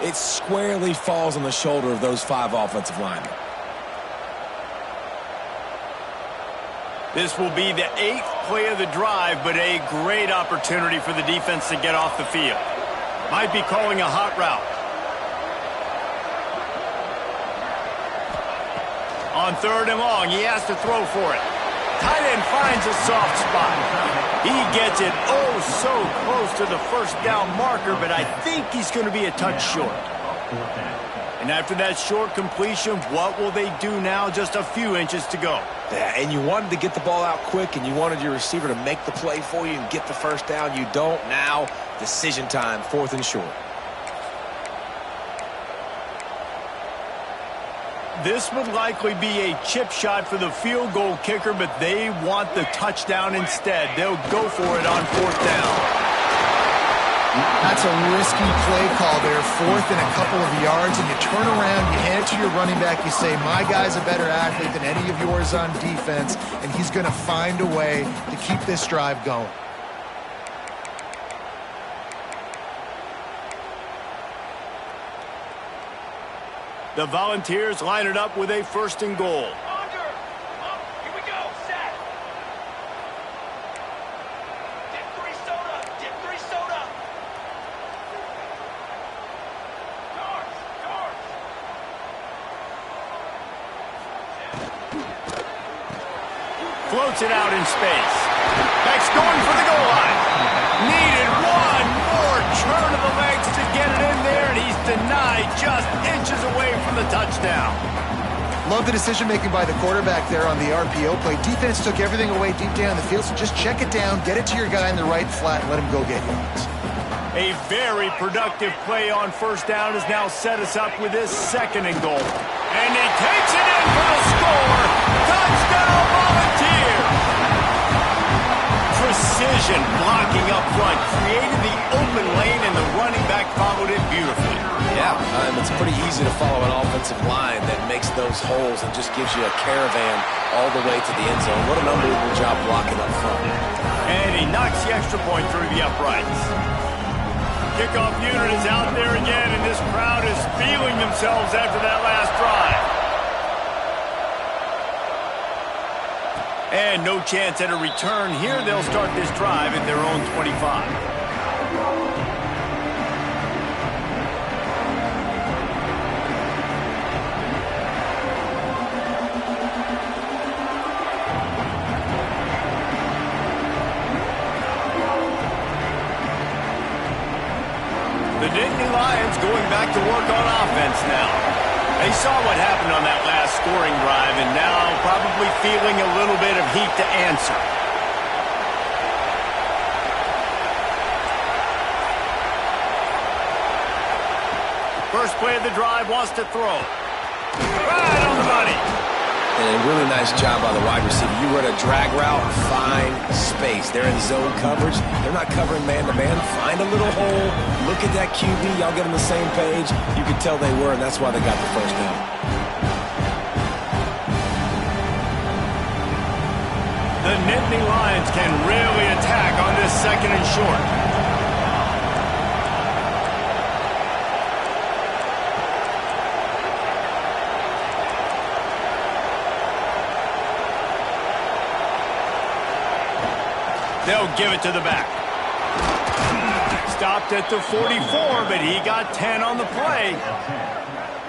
It squarely falls on the shoulder of those 5 offensive linemen. This will be the 8th play of the drive, but a great opportunity for the defense to get off the field. Might be calling a hot route. On 3rd and long, he has to throw for it. Tight end finds a soft spot. He gets it oh so close to the first down marker, but I think he's going to be a touch short. And after that short completion, what will they do now? Just a few inches to go. Yeah, and you wanted to get the ball out quick, and you wanted your receiver to make the play for you and get the first down. You don't now. Decision time, 4th and short. This would likely be a chip shot for the field goal kicker, but they want the touchdown instead. They'll go for it on 4th down. That's a risky play call there, 4th and a couple of yards, and you turn around, you hand it to your running back, you say, my guy's a better athlete than any of yours on defense, and he's going to find a way to keep this drive going. The Volunteers line it up with a 1st and goal. Here we go, set. Dip 3 soda, dip 3 soda. Guards. Floats it out in space. Beck's going for the goal line. Needed one more turn of the legs to get it in there, and he's denied just inches away from the touchdown. Love the decision-making by the quarterback there on the RPO play. Defense took everything away deep down the field, so just check it down, get it to your guy in the right flat, and let him go get yards. A very productive play on 1st down has now set us up with this 2nd and goal. And he takes it in for the score. Touchdown, Volunteers! Precision blocking up front, created the open lane, and the running back followed it beautifully. Yeah, it's pretty easy to follow an offensive line that makes those holes and just gives you a caravan all the way to the end zone. What an unbelievable job blocking up front. And he knocks the extra point through the uprights. Kickoff unit is out there again, and this crowd is feeling themselves after that last drive. And no chance at a return here. They'll start this drive at their own 25. The Nittany Lions going back to work on offense now. They saw what happened on that last scoring drive, and now probably feeling a little bit of heat to answer. First play of the drive, wants to throw. Right on the money. And a really nice job by the wide receiver. You run a drag route, find space. They're in zone coverage. They're not covering man-to-man. Find a little hole. Look at that QB. Y'all get on the same page. You could tell they were, and that's why they got the first down. The Nittany Lions can really attack on this 2nd and short. They'll give it to the back. Stopped at the 44, but he got 10 on the play.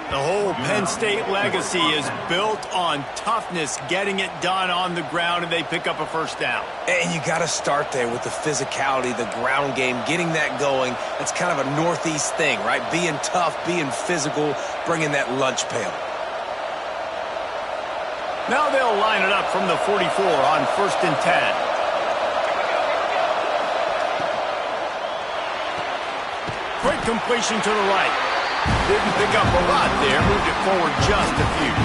The whole Penn State legacy is built on toughness, getting it done on the ground, and they pick up a first down. And you got to start there with the physicality, the ground game, getting that going. That's kind of a Northeast thing, right? Being tough, being physical, bringing that lunch pail. Now they'll line it up from the 44 on 1st and 10. Quick completion to the right. Didn't pick up a lot there. Moved it forward just a few.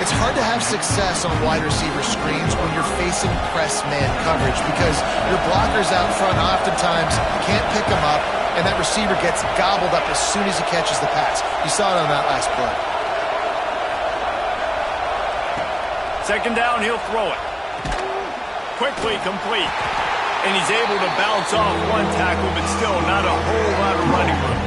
It's hard to have success on wide receiver screens when you're facing press man coverage because your blockers out front oftentimes can't pick them up, and that receiver gets gobbled up as soon as he catches the pass. You saw it on that last play. 2nd down, he'll throw it. Quickly complete. And he's able to bounce off one tackle, but still not a whole lot of running room.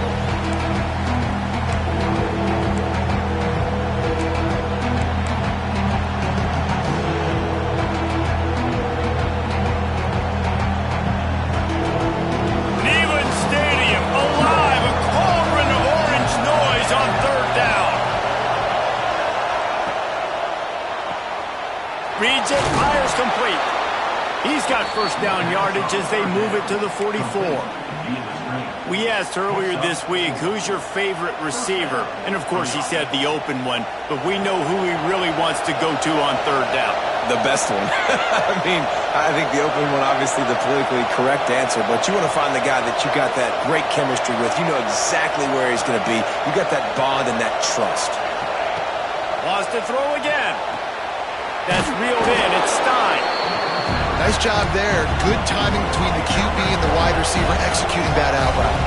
He's got first down yardage as they move it to the 44. We asked earlier this week, who's your favorite receiver? And, of course, he said the open one, but we know who he really wants to go to on third down. The best one. I think the open one, obviously the politically correct answer, but you want to find the guy that you got that great chemistry with. You know exactly where he's going to be. You got that bond and that trust. Wants to throw again. That's reeled in. It's Stein. Nice job there. Good timing between the QB and the wide receiver executing that out route.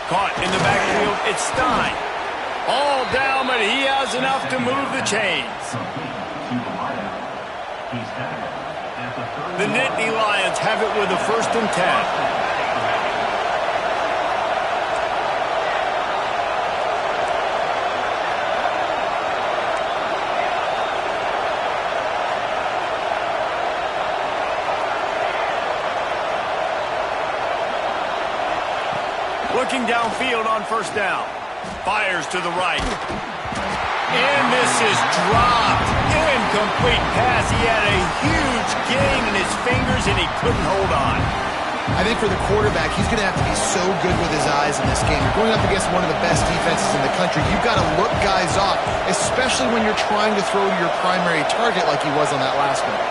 Caught in the backfield. It's Stein. All down, but he has enough to move the chains. The Nittany Lions have it with a 1st and 10. Looking downfield on 1st down. Fires to the right. And this is dropped. Incomplete pass. He had a huge gain in his fingers, and he couldn't hold on. I think for the quarterback, he's going to have to be so good with his eyes in this game. You're going up against one of the best defenses in the country. You've got to look guys off, especially when you're trying to throw to your primary target like he was on that last one.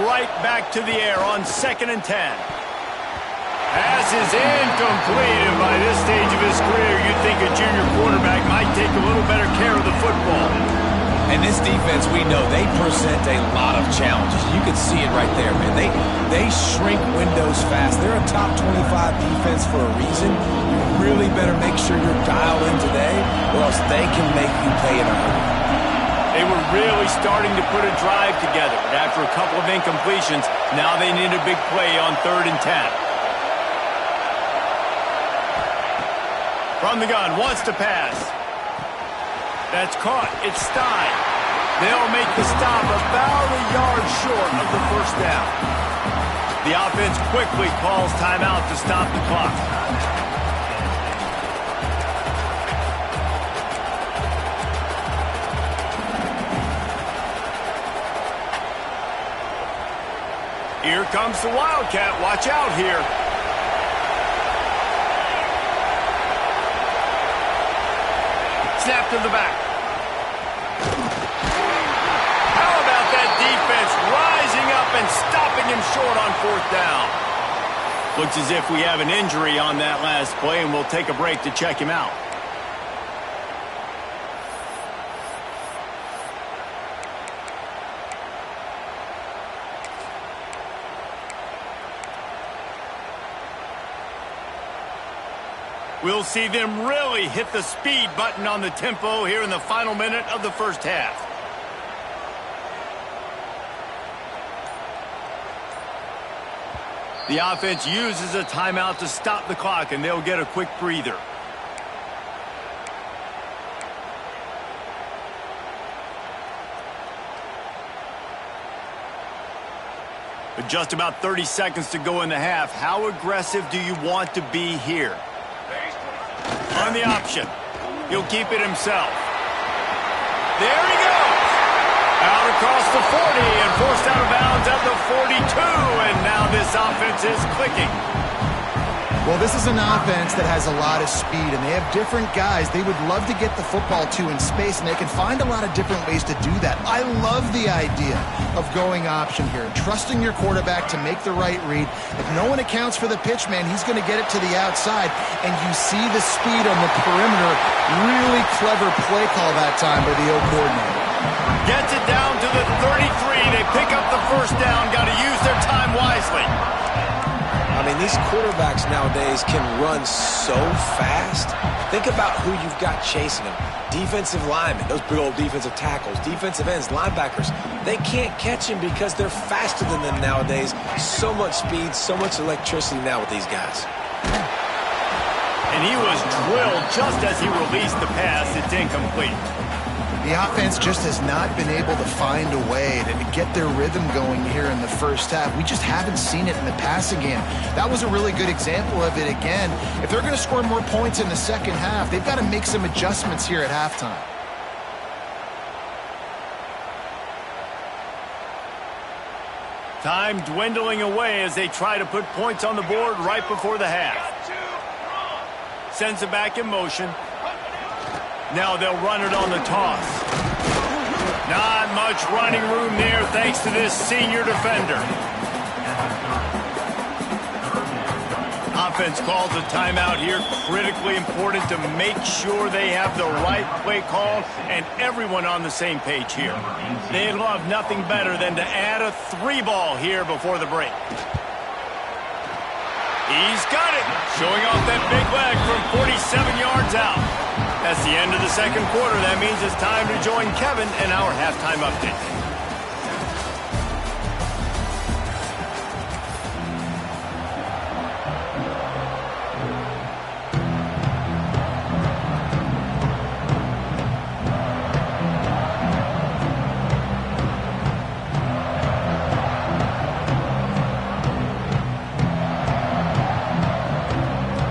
Right back to the air on 2nd and 10. Pass is incomplete, and by this stage of his career, you'd think a junior quarterback might take a little better care of the football. And this defense, we know, they present a lot of challenges. You can see it right there, man. They shrink windows fast. They're a top 25 defense for a reason. You really better make sure you're dialed in today, or else they can make you pay in a hurry. They were really starting to put a drive together, but after a couple of incompletions, now they need a big play on 3rd and 10. From the gun, wants to pass. That's caught. It's Stein. They'll make the stop about a yard short of the 1st down. The offense quickly calls timeout to stop the clock. Here comes the Wildcat. Watch out here. Snap to the back. How about that defense rising up and stopping him short on 4th down? Looks as if we have an injury on that last play, and we'll take a break to check him out. We'll see them really hit the speed button on the tempo here in the final minute of the 1st half. The offense uses a timeout to stop the clock, and they'll get a quick breather. With just about 30 seconds to go in the half, how aggressive do you want to be here? On the option. He'll keep it himself. There he goes. Out across the 40 and forced out of bounds at the 42. And now this offense is clicking. Well, this is an offense that has a lot of speed, and they have different guys they would love to get the football to in space, and they can find a lot of different ways to do that. I love the idea of going option here, trusting your quarterback to make the right read. If no one accounts for the pitch, man, he's going to get it to the outside, and you see the speed on the perimeter. Really clever play call that time by the O coordinator. Gets it down to the 33. They pick up the 1st down. Got to use their time wisely. I I mean, these quarterbacks nowadays can run so fast. Think about who you've got chasing them. Defensive linemen, those big old defensive tackles, defensive ends, linebackers. They can't catch him because they're faster than them nowadays. So much speed, so much electricity now with these guys. And he was drilled just as he released the pass. It's incomplete. The offense just has not been able to find a way to get their rhythm going here in the first half. We just haven't seen it in the passing game. That was a really good example of it again. If they're going to score more points in the second half, they've got to make some adjustments here at halftime. Time dwindling away as they try to put points on the board right before the half. Sends it back in motion. Now they'll run it on the toss. Not much running room there thanks to this senior defender. Offense calls a timeout here. Critically important to make sure they have the right play call and everyone on the same page here. They love nothing better than to add a 3-ball here before the break. He's got it. Showing off that big leg from 47 yards out. That's the end of the second quarter. That means it's time to join Kevin in our halftime update.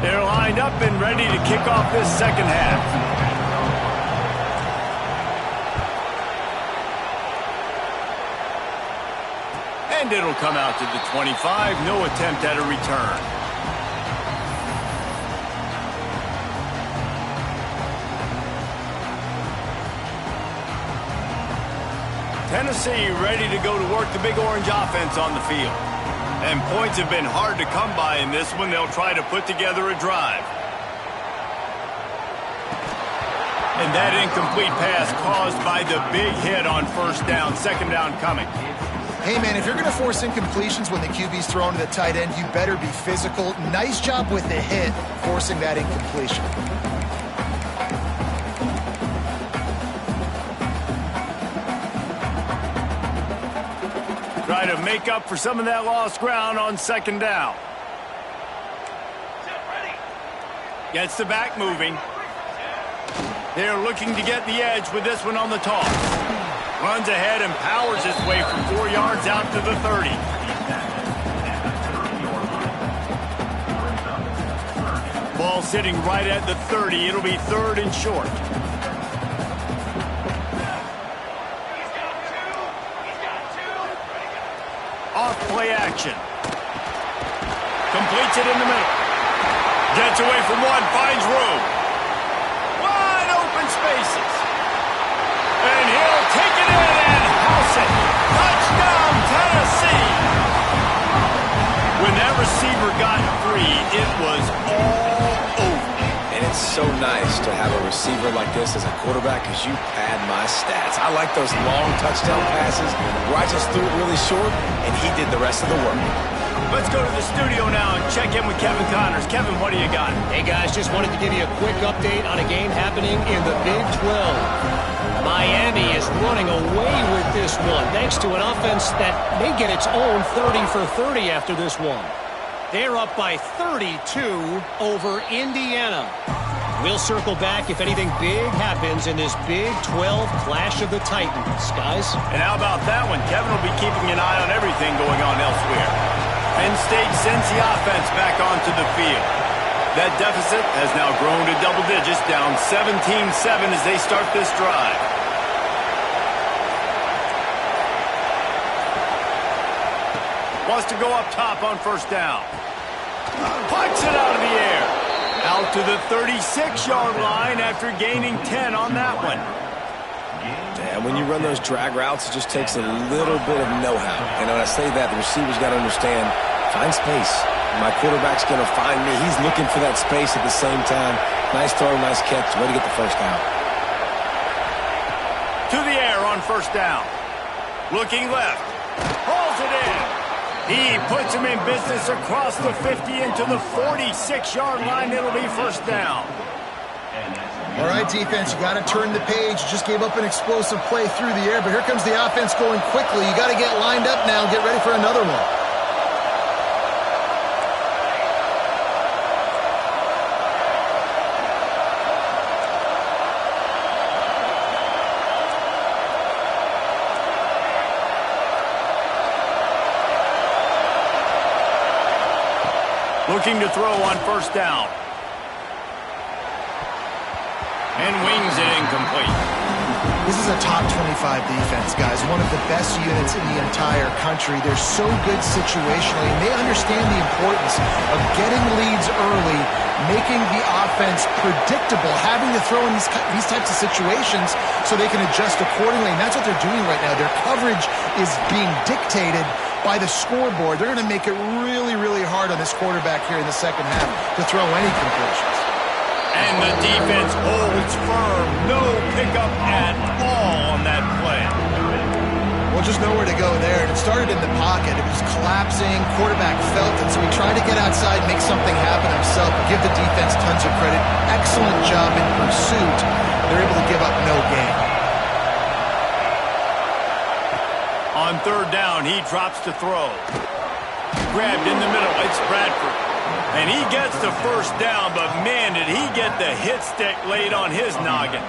They're lined up and ready to kick off this second half. And it'll come out to the 25. No attempt at a return. Tennessee ready to go to work the Big Orange offense on the field. And points have been hard to come by in this one. They'll try to put together a drive. And that incomplete pass caused by the big hit on first down. Second down coming. Hey, man, if you're going to force incompletions when the QB's thrown to the tight end, you better be physical. Nice job with the hit, forcing that incompletion. Try to make up for some of that lost ground on second down. Gets the back moving. They're looking to get the edge with this one on the toss. Runs ahead and powers his way from 4 yards out to the 30. Ball sitting right at the 30. It'll be third and short. Off play action. Completes it in the middle. Gets away from one, finds room. Wide open spaces. And he'll take it in and house it. Touchdown, Tennessee. When that receiver got free, it was all over. And it's so nice to have a receiver like this as a quarterback because you pad my stats. I like those long touchdown passes where I just threw it really short and he did the rest of the work. Let's go to the studio now and check in with Kevin Connors. Kevin, what do you got? Hey, guys, just wanted to give you a quick update on a game happening in the Big 12. Miami is running away with this one thanks to an offense that may get its own 30 for 30 after this one. They're up by 32 over Indiana. We'll circle back if anything big happens in this Big 12 Clash of the Titans, guys. And how about that one? Kevin will be keeping an eye on everything going on elsewhere. Penn State sends the offense back onto the field. That deficit has now grown to double digits, down 17-7 as they start this drive. Wants to go up top on first down. Pucks it out of the air. Out to the 36-yard line after gaining 10 on that one. And when you run those drag routes, it just takes a little bit of know-how. And when I say that, the receiver's got to understand, find space. My quarterback's going to find me. He's looking for that space at the same time. Nice throw, nice catch. Way to get the first down. To the air on first down. Looking left. Hauls it in. He puts him in business across the 50 into the 46-yard line. It'll be first down. All right, defense, you got to turn the page. You just gave up an explosive play through the air, but here comes the offense going quickly. You got to get lined up now and get ready for another one. Looking to throw on first down. And wings it incomplete. This is a top 25 defense, guys. One of the best units in the entire country. They're so good situationally, and they understand the importance of getting leads early, making the offense predictable, having to throw in these types of situations so they can adjust accordingly. And that's what they're doing right now. Their coverage is being dictated by the scoreboard. They're going to make it really, really hard on this quarterback here in the second half to throw any completions. And the defense holds firm. No pickup at all on that play. Well, just nowhere to go there. And it started in the pocket. It was collapsing. Quarterback felt it, so he tried to get outside, make something happen himself. Give the defense tons of credit. Excellent job in pursuit. They're able to give up no gain. On third down, he drops to throw. Grabbed in the middle. It's Bradford. And he gets the first down, but man, did he get the hit stick laid on his noggin.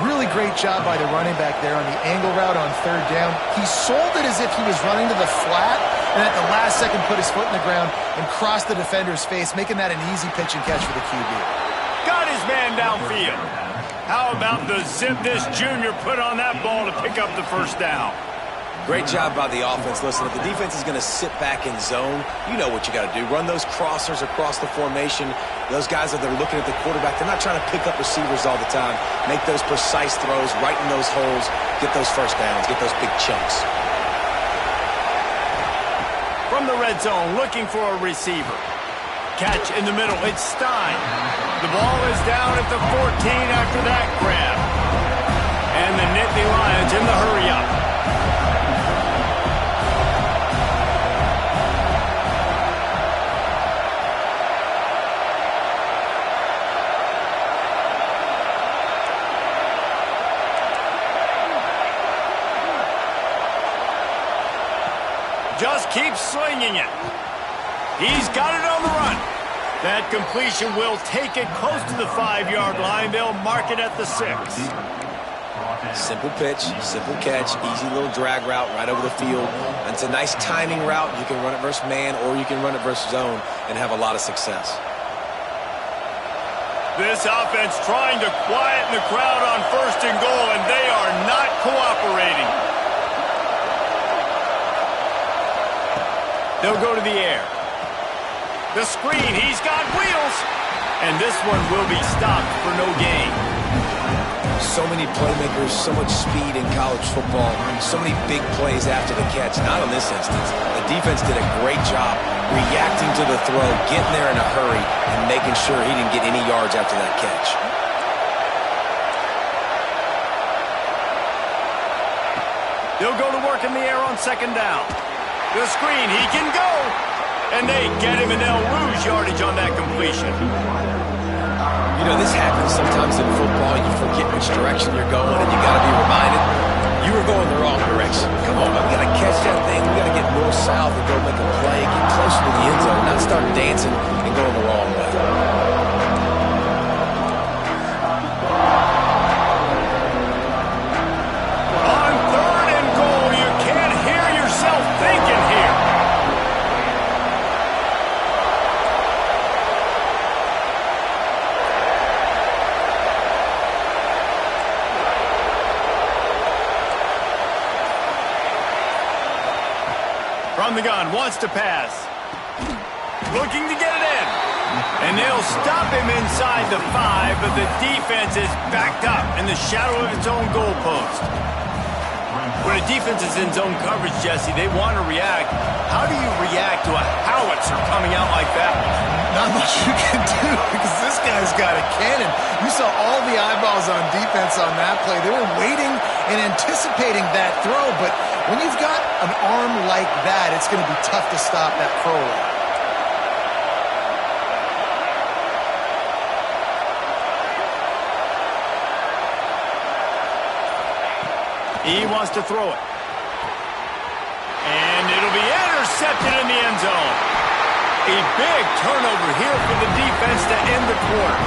Really great job by the running back there on the angle route on third down. He sold it as if he was running to the flat, and at the last second put his foot in the ground and crossed the defender's face, making that an easy pitch and catch for the QB. Got his man downfield. How about the zip this junior put on that ball to pick up the first down? Great job by the offense. Listen, if the defense is going to sit back in zone, you know what you got to do. Run those crossers across the formation. Those guys that are looking at the quarterback, they're not trying to pick up receivers all the time. Make those precise throws, right in those holes, get those first downs, get those big chunks. From the red zone, looking for a receiver. Catch in the middle. It's Stein. The ball is down at the 14 after that grab. And the Nittany Lions in the hurry-up. Just keep slinging it. He's got it on the run. That completion will take it close to the 5-yard line. They'll mark it at the 6. Simple pitch, simple catch, easy little drag route right over the field. And it's a nice timing route. You can run it versus man or you can run it versus zone and have a lot of success. This offense trying to quieten the crowd on first and goal, and they are not cooperating. They'll go to the air. The screen, he's got wheels. And this one will be stopped for no gain. So many playmakers, so much speed in college football, so many big plays after the catch. Not in this instance. The defense did a great job reacting to the throw, getting there in a hurry, and making sure he didn't get any yards after that catch. They'll go to work in the air on second down. The screen, he can go. And they get him an El Rouge yardage on that completion. You know, this happens sometimes in football. You forget which direction you're going, and you got to be reminded you were going the wrong direction. Come on, man, we got to catch that thing. We got to get north-south and go make a play, get closer to the end zone, not start dancing and going the wrong way. On third and goal, you can't hear yourself thinking here. From the gun, wants to pass. Looking to get it in. And they'll stop him inside the 5, but the defense is backed up in the shadow of its own goalpost. When a defense is in zone coverage, Jesse, they want to react. How do you react to a howitzer coming out like that? not much you can do because this guy's got a cannon. You saw all the eyeballs on defense on that play. They were waiting and anticipating that throw, but when you've got an arm like that, it's going to be tough to stop that throwaway. He wants to throw it. And it'll be intercepted in the end zone. A big turnover here for the defense to end the quarter.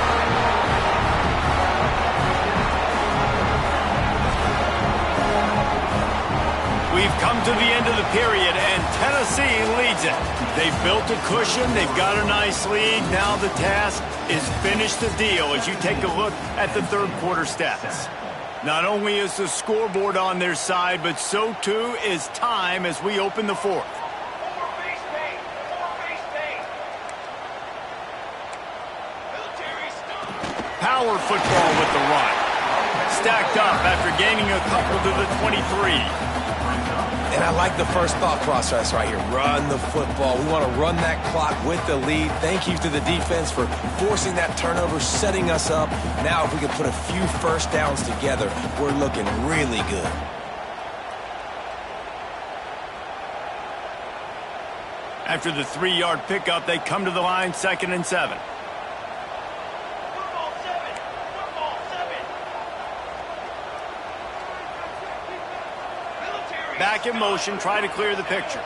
We've come to the end of the period, and Tennessee leads it. They've built a cushion. They've got a nice lead. Now the task is finish the deal as you take a look at the third quarter stats. Not only is the scoreboard on their side, but so too is time as we open the fourth. Power football with the run. Stacked up after gaining a couple to the 23. And I like the first thought process right here. Run the football. We want to run that clock with the lead. Thank you to the defense for forcing that turnover, setting us up. Now if we can put a few first downs together, we're looking really good. After the 3-yard pickup, they come to the line, 2nd and 7. Back in motion, try to clear the picture.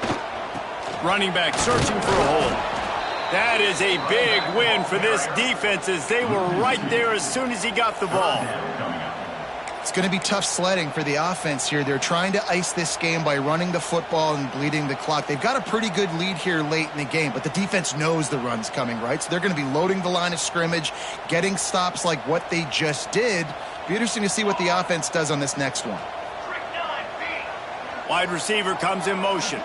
Running back searching for a hole. That is a big win for this defense as they were right there as soon as he got the ball. It's going to be tough sledding for the offense here. They're trying to ice this game by running the football and bleeding the clock. They've got a pretty good lead here late in the game, but the defense knows the run's coming, right? So they're going to be loading the line of scrimmage, getting stops like what they just did. Be interesting to see what the offense does on this next one. Wide receiver comes in motion.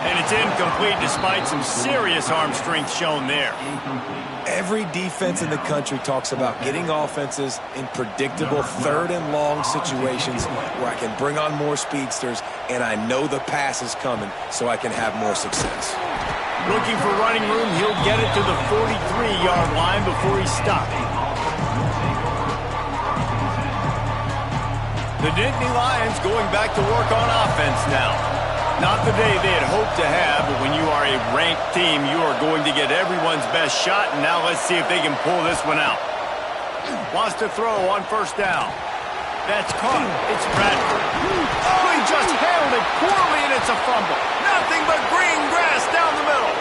And it's incomplete despite some serious arm strength shown there. Every defense in the country talks about getting offenses in predictable 3rd and long situations where I can bring on more speedsters and I know the pass is coming so I can have more success. Looking for running room, he'll get it to the 43-yard line before he's stopped. The Nittany Lions going back to work on offense now. Not the day they had hoped to have, but when you are a ranked team, you are going to get everyone's best shot, and now let's see if they can pull this one out. Wants to throw on 1st down. That's caught. It's Bradford. Oh, he just handled it poorly, and it's a fumble. Nothing but green grass down the middle.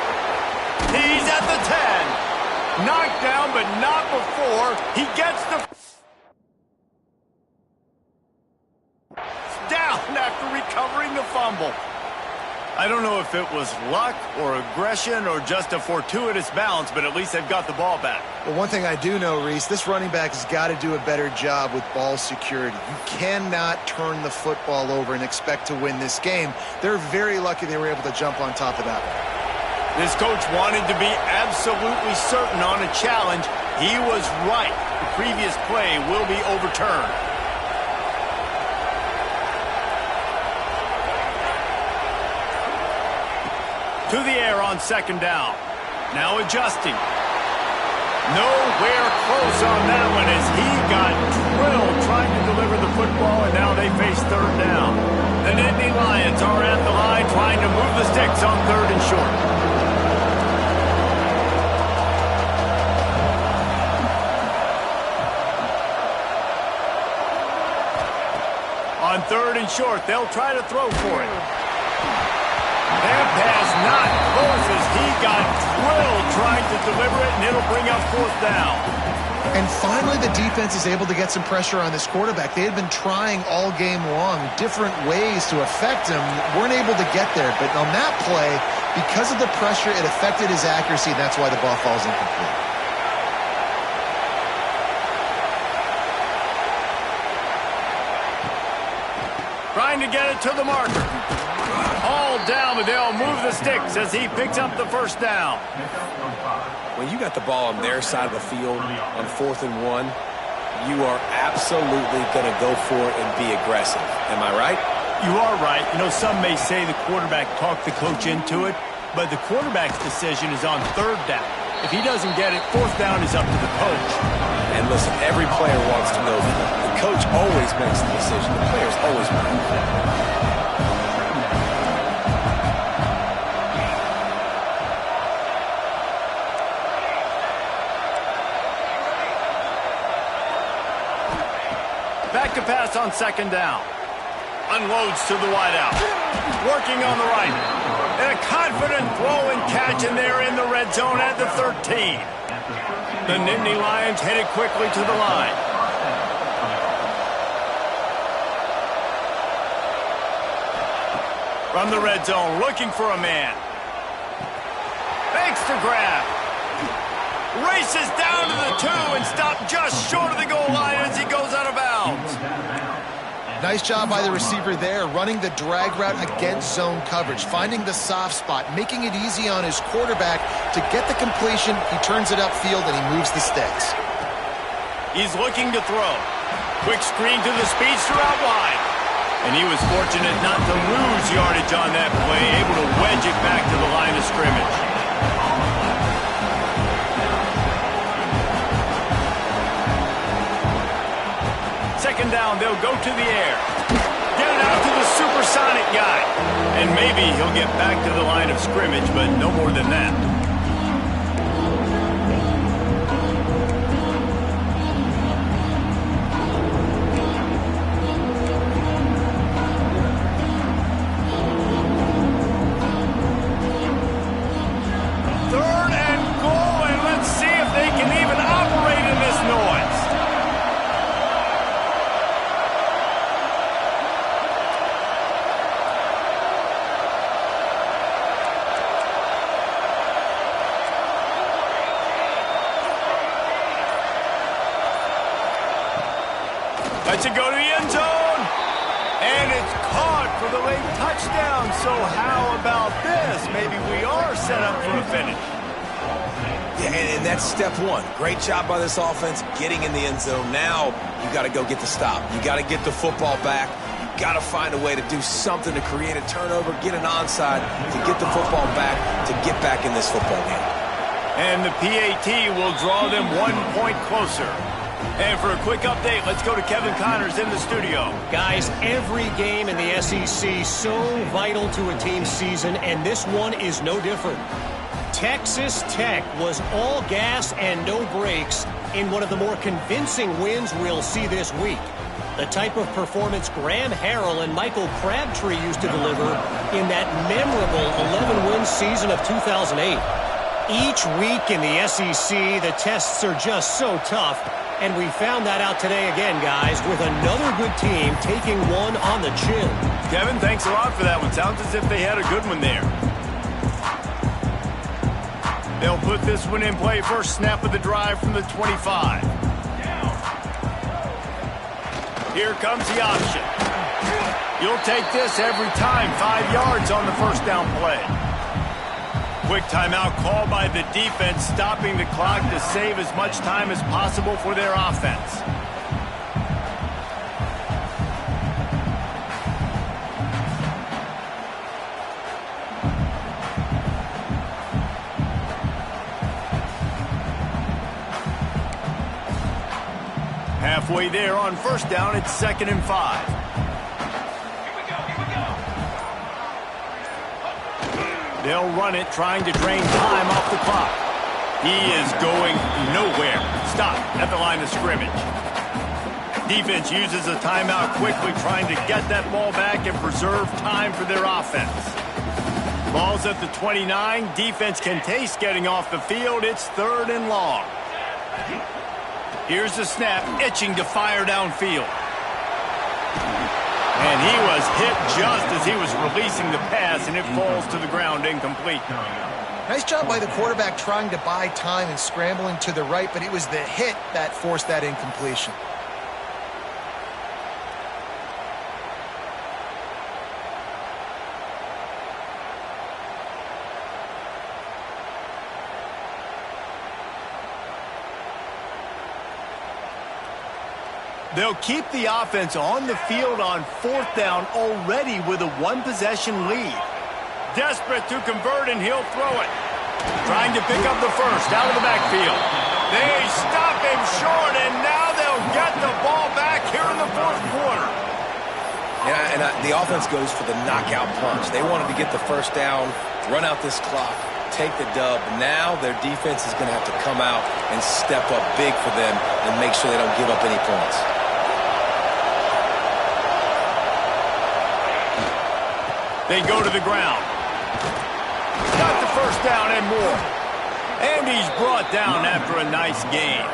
He's at the 10. Knocked down, but not before. He gets the... down after recovering the fumble. I don't know if it was luck or aggression or just a fortuitous bounce, but at least they've got the ball back. Well, one thing I do know, Reese, this running back has got to do a better job with ball security. You cannot turn the football over and expect to win this game. They're very lucky they were able to jump on top of that one. This coach wanted to be absolutely certain on a challenge. He was right. The previous play will be overturned. To the air on 2nd down. Now adjusting. Nowhere close on that one as he got drilled trying to deliver the football, and now they face 3rd down. The Nittany Lions are at the line trying to move the sticks on 3rd and short. On 3rd and short, they'll try to throw for it. That pass not close as he got drilled trying to deliver it, and it'll bring up 4th down. And finally, the defense is able to get some pressure on this quarterback. They had been trying all game long different ways to affect him, weren't able to get there. But on that play, because of the pressure, it affected his accuracy, and that's why the ball falls incomplete. Trying to get it to the marker. All down, but they'll move the sticks as he picks up the 1st down. When you got the ball on their side of the field on 4th and 1, you are absolutely going to go for it and be aggressive. Am I right? You are right. You know, some may say the quarterback talked the coach into it. but the quarterback's decision is on third down. If he doesn't get it, fourth down is up to the coach. And listen, every player wants to go for it. The coach always makes the decision. The players always want it. Back to pass on second down. Unloads to the wideout. Working on the right. And a confident throw and catch, and they're in the red zone at the 13. The Nittany Lions headed quickly to the line. From the red zone, looking for a man. Fakes the grab. Races down to the 2 and stopped just short of the goal line as he goes out of bounds. Nice job by the receiver there, running the drag route against zone coverage, finding the soft spot, making it easy on his quarterback to get the completion. He turns it upfield and he moves the sticks. He's looking to throw. Quick screen to the speedster out wide. And he was fortunate not to lose yardage on that play, able to wedge it back to the line of scrimmage. Second down, they'll go to the air. Get it out to the supersonic guy. And maybe he'll get back to the line of scrimmage, but no more than that. Third and goal, and let's see if they can even operate in this noise. Lets it go to the end zone. And it's caught for the late touchdown. So how about this? Maybe we are set up for a finish. Yeah, and that's step one. Great job by this offense getting in the end zone. Now you got to go get the stop. You got to get the football back. You got to find a way to do something to create a turnover, get an onside, to get the football back, to get back in this football game. And the PAT will draw them 1 point closer. And for a quick update, let's go to Kevin Connors in the studio. Guys, every game in the SEC so vital to a team's season, and this one is no different. Texas Tech was all gas and no brakes in one of the more convincing wins we'll see this week. The type of performance Graham Harrell and Michael Crabtree used to deliver in that memorable 11-win season of 2008. Each week in the SEC, the tests are just so tough. And we found that out today again, guys, with another good team taking one on the chin. Kevin, thanks a lot for that one. Sounds as if they had a good one there. They'll put this one in play. First snap of the drive from the 25. Here comes the option. You'll take this every time. 5 yards on the first down play. Quick timeout call by the defense, stopping the clock to save as much time as possible for their offense. Halfway there on first down, it's 2nd and 5. They'll run it, trying to drain time off the clock. He is going nowhere. Stop at the line of scrimmage. Defense uses a timeout quickly, trying to get that ball back and preserve time for their offense. Ball's at the 29. Defense can taste getting off the field. It's 3rd and long. Here's the snap, itching to fire downfield. And he was hit just as he was releasing the pass, and it falls to the ground incomplete. Nice job by the quarterback trying to buy time and scrambling to the right, but it was the hit that forced that incompletion. They'll keep the offense on the field on 4th down already with a 1-possession lead. desperate to convert, and he'll throw it. Trying to pick up the first out of the backfield. They stop him short, and now they'll get the ball back here in the fourth quarter. And the offense goes for the knockout punch. They wanted to get the first down, run out this clock, take the dub. Now their defense is going to have to come out and step up big for them and make sure they don't give up any points. They go to the ground. Got the first down and more. And he's brought down after a nice game.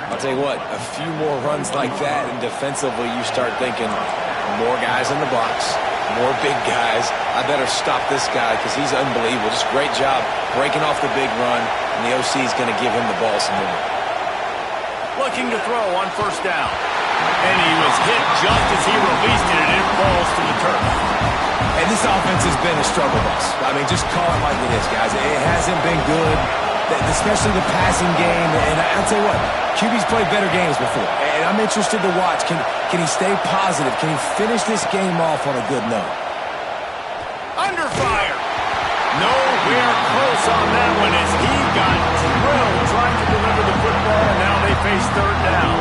I'll tell you what, a few more runs like that, and defensively you start thinking more guys in the box, more big guys. I better stop this guy because he's unbelievable. Just great job breaking off the big run, and the OC is going to give him the ball some more. Looking to throw on first down. And he was hit just as he released it, and it falls to the turf. And this offense has been a struggle bus. I mean, just call it like it is, guys. It hasn't been good, especially the passing game. And I'll tell you what, QB's played better games before. And I'm interested to watch. Can he stay positive? Can he finish this game off on a good note? Under fire. Nowhere close on that one as he got drilled trying to deliver the football, and now they face third down.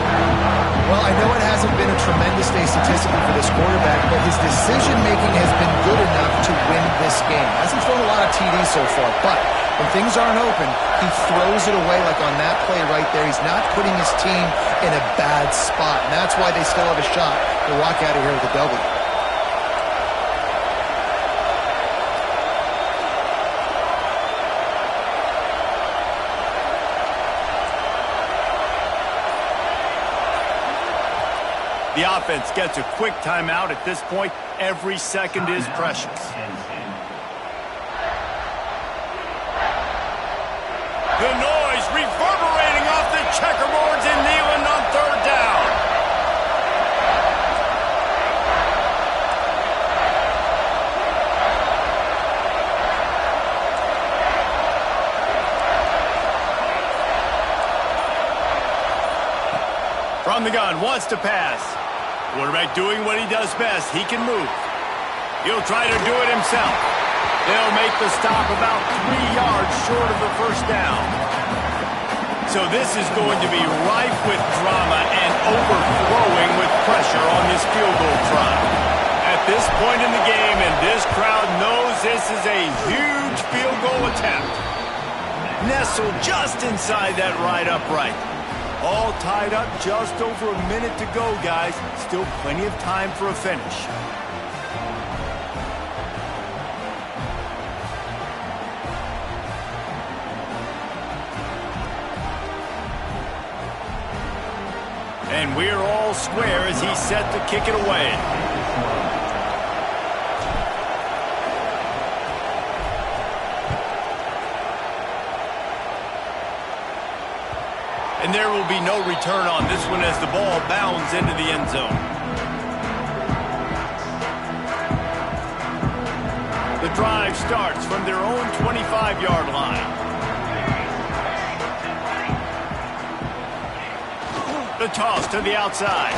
Well, I know it hasn't been a tremendous day statistically for this quarterback, but his decision-making has been good enough to win this game. Hasn't thrown a lot of TDs so far, but when things aren't open, he throws it away like on that play right there. He's not putting his team in a bad spot, and that's why they still have a shot to walk out of here with a W. The offense gets a quick timeout. At this point, every second is precious. The noise reverberating off the checkerboards in Neyland on third down. From the gun, wants to pass. Quarterback doing what he does best. He can move. He'll try to do it himself. They'll make the stop about 3 yards short of the first down. So this is going to be rife with drama and overflowing with pressure on this field goal try. At this point in the game, and this crowd knows this is a huge field goal attempt. Nestled just inside that right upright. All tied up, just over a minute to go, guys. Still plenty of time for a finish. And we're all square as he's set to kick it away. And there will be no return on this one as the ball bounds into the end zone. The drive starts from their own 25-yard line. The toss to the outside.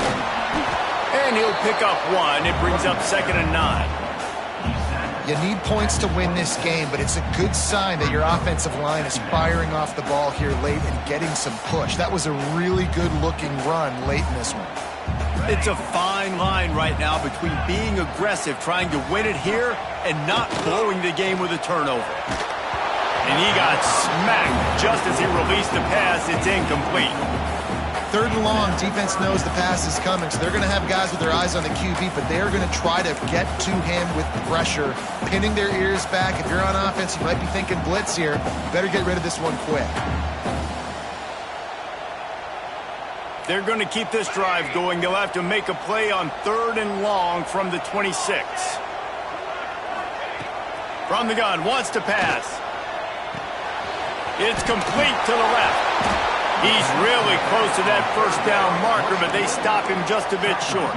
And he'll pick up one. It brings up 2nd and 9. You need points to win this game, but it's a good sign that your offensive line is firing off the ball here late and getting some push. That was a really good-looking run late in this one. It's a fine line right now between being aggressive, trying to win it here, and not blowing the game with a turnover. And he got smacked just as he released the pass. It's incomplete. 3rd and long, defense knows the pass is coming, so they're going to have guys with their eyes on the QB, but they're going to try to get to him with pressure, pinning their ears back. If you're on offense, you might be thinking blitz here. Better get rid of this one quick. They're going to keep this drive going. They'll have to make a play on 3rd and long from the 26. From the gun, wants to pass. It's complete to the left. He's really close to that first down marker, but they stop him just a bit short.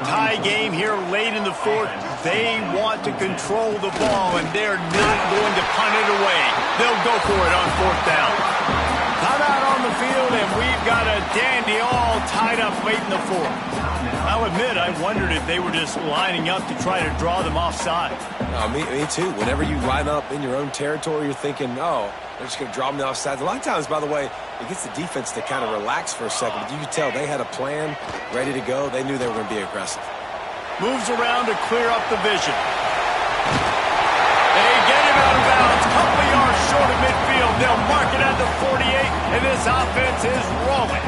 Tie game here late in the fourth. They want to control the ball, and they're not going to punt it away. They'll go for it on 4th down. Time out on the field, and we've got a dandy all all tied up late in the fourth. I'll admit, I wondered if they were just lining up to try to draw them offside. Me too. Whenever you line up in your own territory, you're thinking, oh, they're just going to draw them offside. A lot of times, by the way, it gets the defense to kind of relax for a second. But you can tell they had a plan ready to go. They knew they were going to be aggressive. Moves around to clear up the vision. They get him out of bounds. Couple yards short of midfield. They'll mark it at the 48, and this offense is rolling.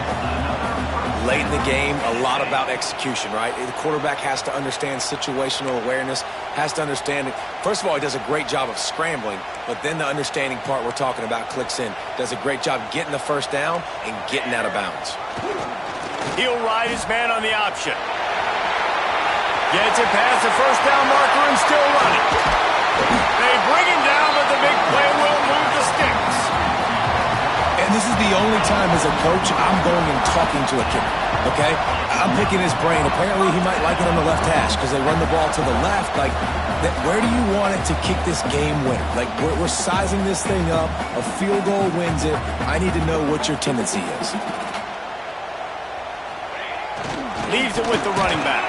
Late in the game, a lot about execution, right? The quarterback has to understand situational awareness, has to understand it. First of all, he does a great job of scrambling, but then the understanding part we're talking about clicks in. Does a great job getting the first down and getting out of bounds. He'll ride his man on the option. Gets it past the first down marker and still running. They bring him down, but the big play will move the sticks. And this is the only time as a coach I'm going and talking to a kicker, okay? I'm picking his brain. Apparently he might like it on the left hash because they run the ball to the left. Like, where do you want it to kick this game winner? Like, we're sizing this thing up. A field goal wins it. I need to know what your tendency is. Leaves it with the running back.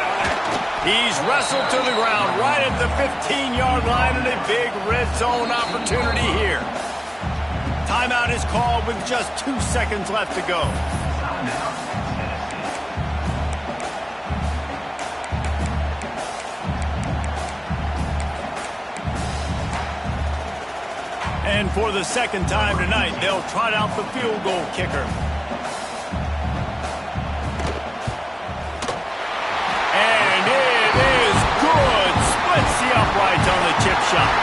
He's wrestled to the ground right at the 15-yard line and a big red zone opportunity here. Timeout is called with just 2 seconds left to go. And for the second time tonight, they'll trot out the field goal kicker. And it is good. Splits the uprights on the chip shot.